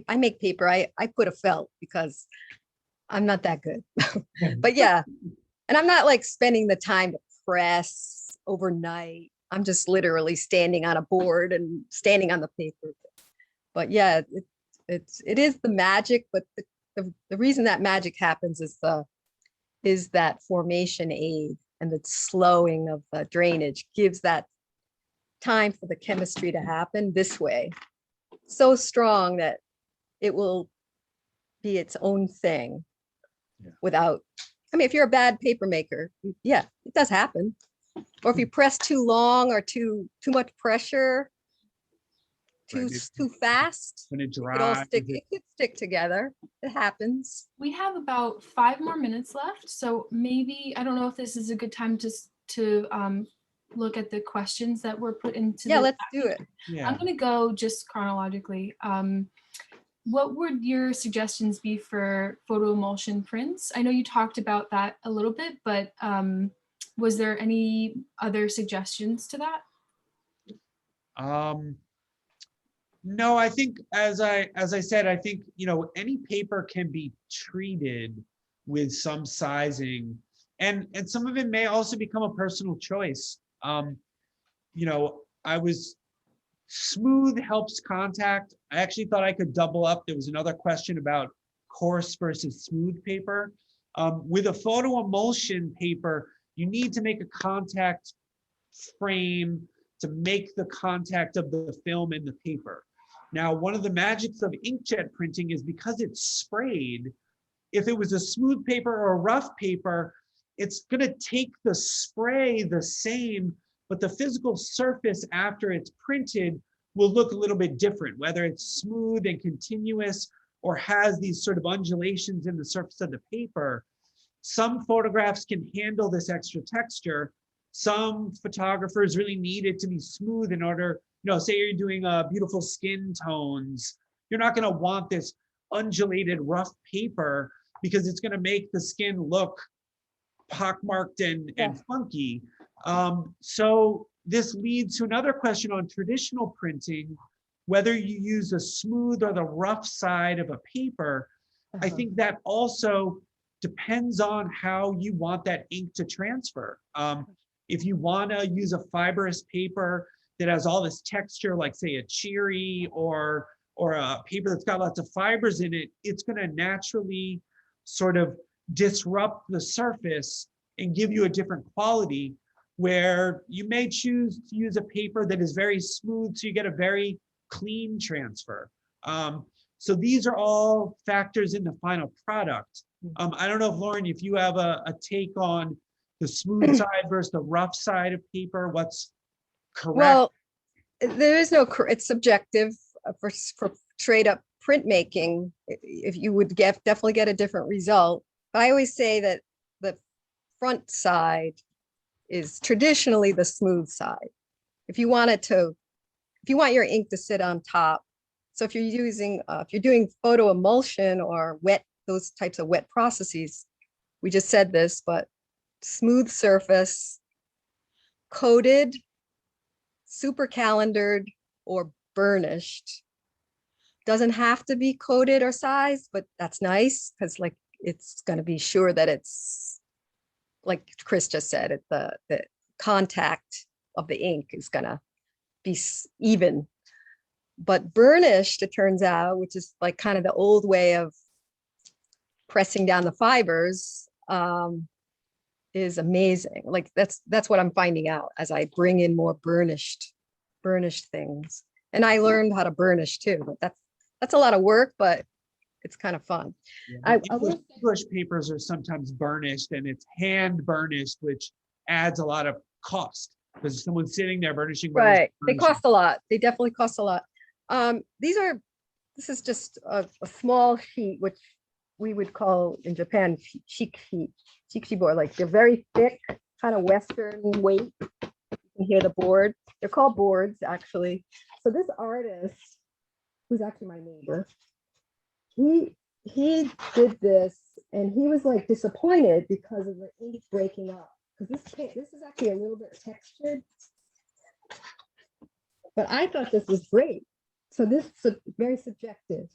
I make paper. I put a felt because I'm not that good. But yeah, and I'm not like spending the time to press overnight. I'm just literally standing on a board and standing on the paper. But yeah, it is the magic, but the reason that magic happens is that formation aid and the slowing of the drainage gives that time for the chemistry to happen this way. So strong that it will be its own thing without, I mean, if you're a bad paper maker, yeah, it does happen. Or if you press too long or too much pressure, too fast, when it it all dries. it could stick together. It happens. We have about 5 more minutes left, so maybe, I don't know if this is a good time to look at the questions that were put into Yeah, the. let's do it. Yeah. I'm gonna go just chronologically. What would your suggestions be for photo emulsion prints? I know you talked about that a little bit, but was there any other suggestions to that? No, I think as I said, I think, any paper can be treated with some sizing, and some of it may also become a personal choice. I was smooth helps contact. I actually thought I could double up. There was another question about coarse versus smooth paper. With a photo emulsion paper, you need to make a contact frame to make the contact of the film in the paper. Now, one of the magics of inkjet printing is because it's sprayed, if it was a smooth paper or a rough paper, it's going to take the spray the same, but the physical surface after it's printed will look a little bit different, whether it's smooth and continuous or has these sort of undulations in the surface of the paper. Some photographs can handle this extra texture. Some photographers really need it to be smooth in order, say you're doing beautiful skin tones. You're not going to want this undulated rough paper because it's going to make the skin look pockmarked and funky. So this leads to another question on traditional printing, whether you use a smooth or the rough side of a paper. I think that also depends on how you want that ink to transfer. If you want to use a fibrous paper that has all this texture, like say a cherry or a paper that's got lots of fibers in it, it's going to naturally sort of disrupt the surface and give you a different quality, where you may choose to use a paper that is very smooth, so you get a very clean transfer. So these are all factors in the final product. I don't know if Lauren, if you have a take on the smooth side versus the rough side of paper, what's correct? Well, there is no, it's subjective for straight up printmaking. If you would definitely get a different result. But I always say that the front side is traditionally the smooth side. If you want your ink to sit on top. So if you're using, if you're doing photo emulsion or wet, those types of wet processes, we just said this, but smooth surface, coated, super calendared, or burnished. Doesn't have to be coated or sized, but that's nice because like it's going to be sure that it's, like Chris just said, the contact of the ink is going to be even. But burnished, it turns out, which is like kind of the old way of pressing down the fibers, is amazing. Like that's what I'm finding out as I bring in more burnished things. And I learned how to burnish too, but that's a lot of work, but it's kind of fun. Yeah, English papers are sometimes burnished, and it's hand burnished, which adds a lot of cost because someone's sitting there burnishing. Right, they cost a lot. They definitely cost a lot. This is just a small sheet, which we would call in Japan shiki board. Like they're very thick, kind of Western weight. You can hear the board. They're called boards, actually. So this artist, who's actually my neighbor, he did this, and he was like disappointed because of the ink breaking up. Because this is actually a little bit textured. but I thought this was great. So this is very subjective.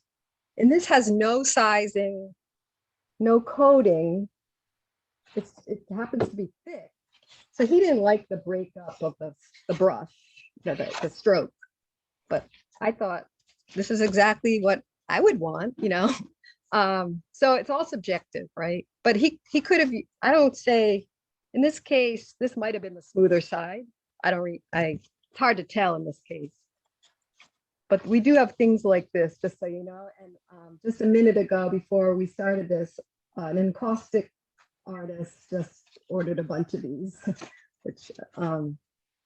And this has no sizing, no coating. It happens to be thick. So he didn't like the breakup of the brush, the stroke. But I thought this is exactly what I would want, you know. So it's all subjective, right? But he could have, I don't say, in this case, this might have been the smoother side. It's hard to tell in this case. But we do have things like this, just so you know. And just a minute ago, before we started this, an encaustic artist just ordered a bunch of these, which,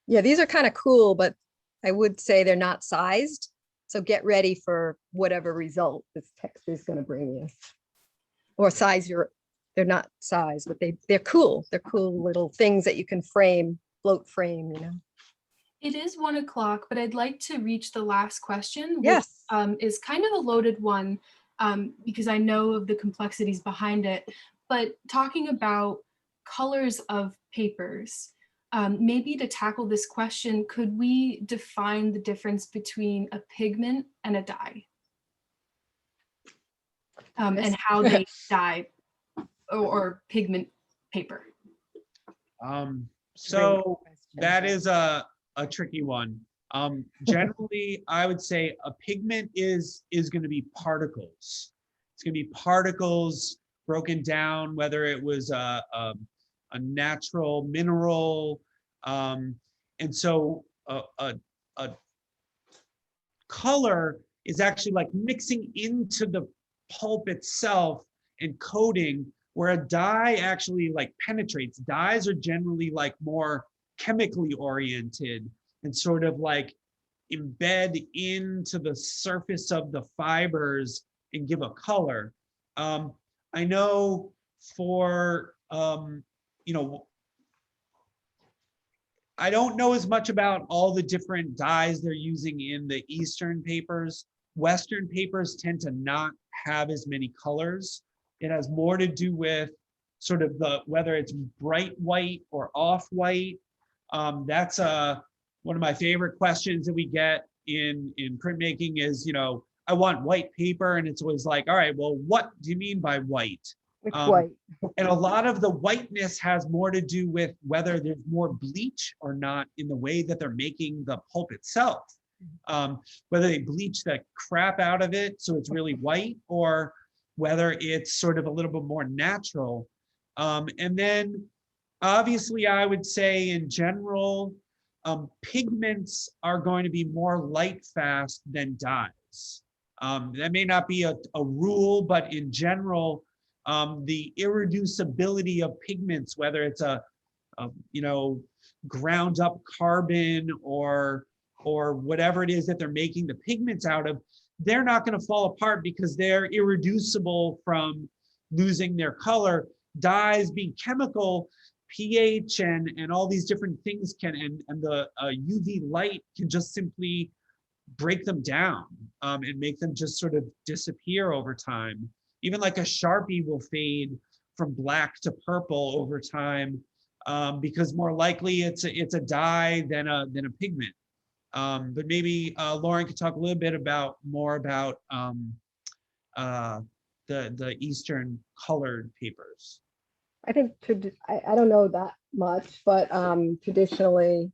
yeah, these are kind of cool, but I would say they're not sized. So get ready for whatever result this texture is going to bring you. Or they're not sized, but they're cool. They're cool little things that you can frame, float frame, you know. It is 1 o'clock, but I'd like to reach the last question, which Yes. is kind of a loaded one because I know of the complexities behind it. But talking about colors of papers, maybe to tackle this question, could we define the difference between a pigment and a dye? And how they dye or pigment paper? So that is a tricky one. Generally, I would say a pigment is going to be particles. It's going to be particles broken down, whether it was a natural mineral. And so a color is actually like mixing into the pulp itself and coating, where a dye actually like penetrates. Dyes are generally like more chemically oriented and sort of like embed into the surface of the fibers and give a color. I know for, you know, I don't know as much about all the different dyes they're using in the Eastern papers. Western papers tend to not have as many colors. It has more to do with sort of whether it's bright white or off-white. That's one of my favorite questions that we get in printmaking is, you know, I want white paper, and it's always like, all right, well, what do you mean by white? Which white? And a lot of the whiteness has more to do with whether there's more bleach or not in the way that they're making the pulp itself. Whether they bleach the crap out of it so it's really white, or whether it's sort of a little bit more natural. And then obviously I would say in general, pigments are going to be more light fast than dyes. That may not be a rule, but in general, the irreducibility of pigments, whether it's a you know, ground up carbon or whatever it is that they're making the pigments out of, they're not going to fall apart because they're irreducible from losing their color. Dyes being chemical, pH and all these different things can, and the UV light can just simply break them down and make them just sort of disappear over time. Even like a Sharpie will fade from black to purple over time because more likely it's a dye than a pigment. But maybe Lauren could talk a little bit more about the Eastern colored papers. I think I don't know that much, but traditionally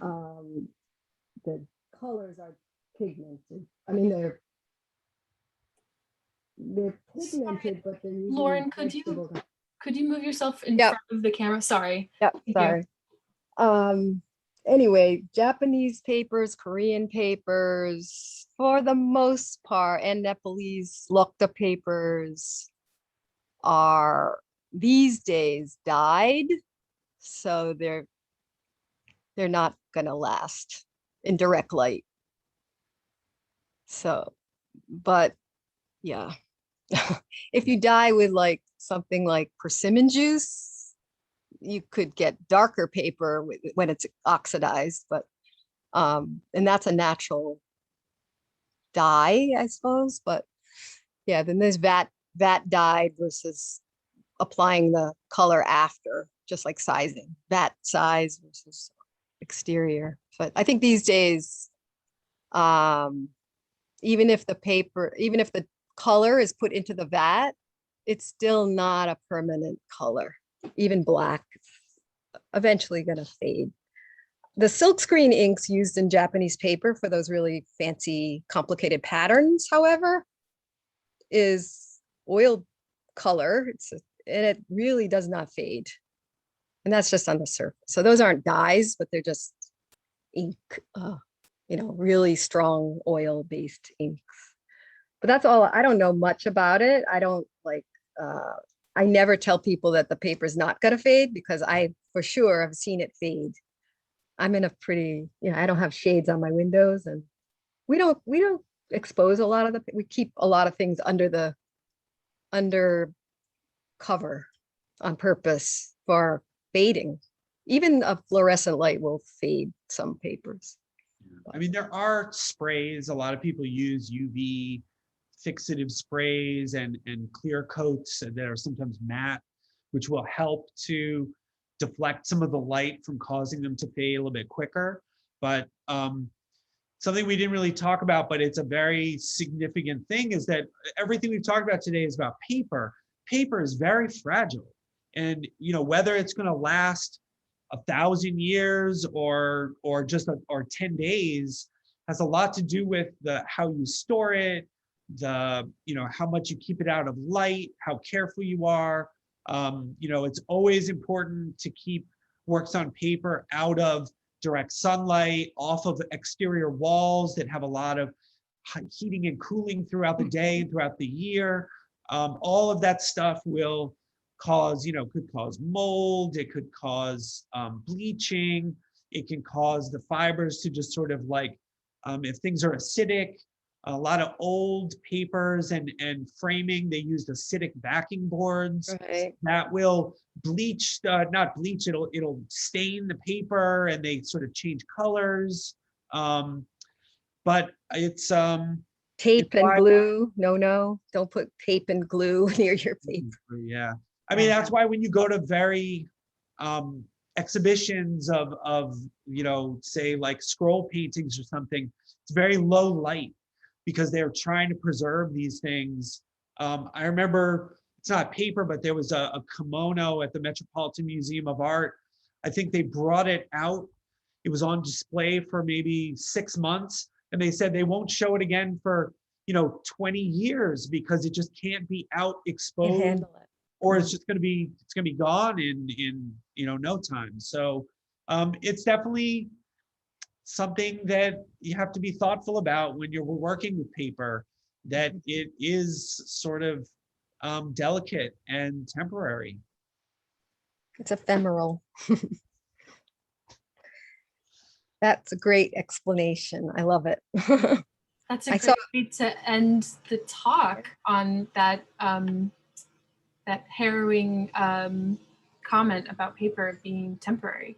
the colors are pigmented. I mean, they're pigmented, but they're usually Lauren, could you move yourself in front of the camera? Sorry. Yep, sorry. Anyway, Japanese papers, Korean papers, for the most part, and Nepalese Lokta papers are these days dyed, so they're not gonna last in direct light. So, but yeah, if you dye with like something like persimmon juice, you could get darker paper when it's oxidized, but and that's a natural dye, I suppose. But yeah, then there's vat dyed versus applying the color after, just like sizing, vat size versus exterior. But I think these days Even if the color is put into the vat, it's still not a permanent color. Even black, eventually gonna fade. The silkscreen inks used in Japanese paper for those really fancy, complicated patterns, however, is oil color. And it really does not fade. And that's just on the surface. So those aren't dyes, but they're just ink, really strong oil-based inks. But that's all. I don't know much about it. I don't I never tell people that the paper is not going to fade because I for sure have seen it fade. I'm in a pretty, I don't have shades on my windows, and we don't expose a lot of we keep a lot of things under cover on purpose for fading. Even a fluorescent light will fade some papers. I mean, there are sprays. A lot of people use UV fixative sprays and clear coats that are sometimes matte, which will help to deflect some of the light from causing them to fade a little bit quicker. But something we didn't really talk about, but it's a very significant thing, is that everything we've talked about today is about paper. Paper is very fragile. And whether it's going to last 1,000 years or 10 days has a lot to do with how you store it, how much you keep it out of light, how careful you are. It's always important to keep works on paper out of direct sunlight, off of exterior walls that have a lot of heating and cooling throughout the day and throughout the year. All of that stuff will could cause mold, it could cause bleaching, it can cause the fibers to just sort of if things are acidic. A lot of old papers and framing, they used acidic backing boards. Right. That will bleach, not bleach, it'll stain the paper, and they sort of change colors. But it's tape and glue. No, don't put tape and glue near your paper. Yeah. I mean, that's why when you go to very exhibitions of say like scroll paintings or something, it's very low light because they're trying to preserve these things. I remember, it's not paper, but there was a kimono at the Metropolitan Museum of Art. I think they brought it out. It was on display for maybe 6 months, and they said they won't show it again for 20 years because it just can't be out exposed, or it's just going to be gone in no time. So it's definitely something that you have to be thoughtful about when you're working with paper, that it is sort of delicate and temporary. It's ephemeral. That's a great explanation. I love it. That's a great way to end the talk on that that harrowing comment about paper being temporary.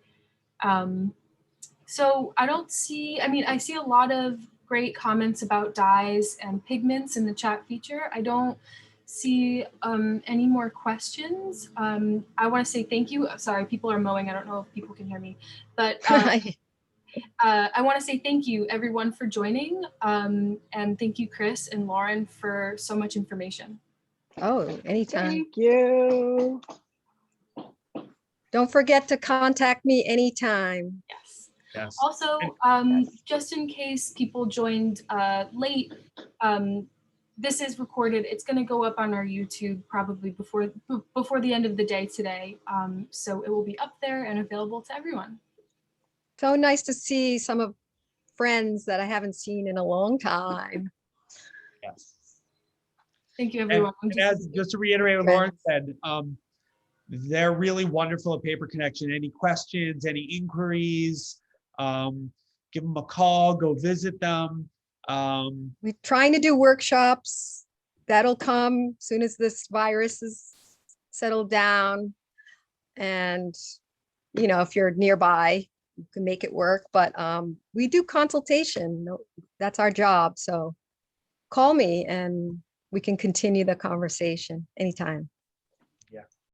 So I see a lot of great comments about dyes and pigments in the chat feature. I don't see any more questions. I want to say thank you. Sorry, people are mowing. I don't know if people can hear me, but I want to say thank you everyone for joining. And thank you, Chris and Lauren, for so much information. Oh, anytime. Thank you. Don't forget to contact me anytime. Yes. Also, just in case people joined late, this is recorded. It's going to go up on our YouTube probably before the end of the day today. So it will be up there and available to everyone. So nice to see some of friends that I haven't seen in a long time. Yes. Thank you, everyone. And just to reiterate what Lauren said, they're really wonderful at Paper Connection. Any questions, any inquiries, give them a call, go visit them. We're trying to do workshops. That'll come as soon as this virus is settled down. And, if you're nearby, you can make it work. But we do consultation. That's our job. So call me and we can continue the conversation anytime.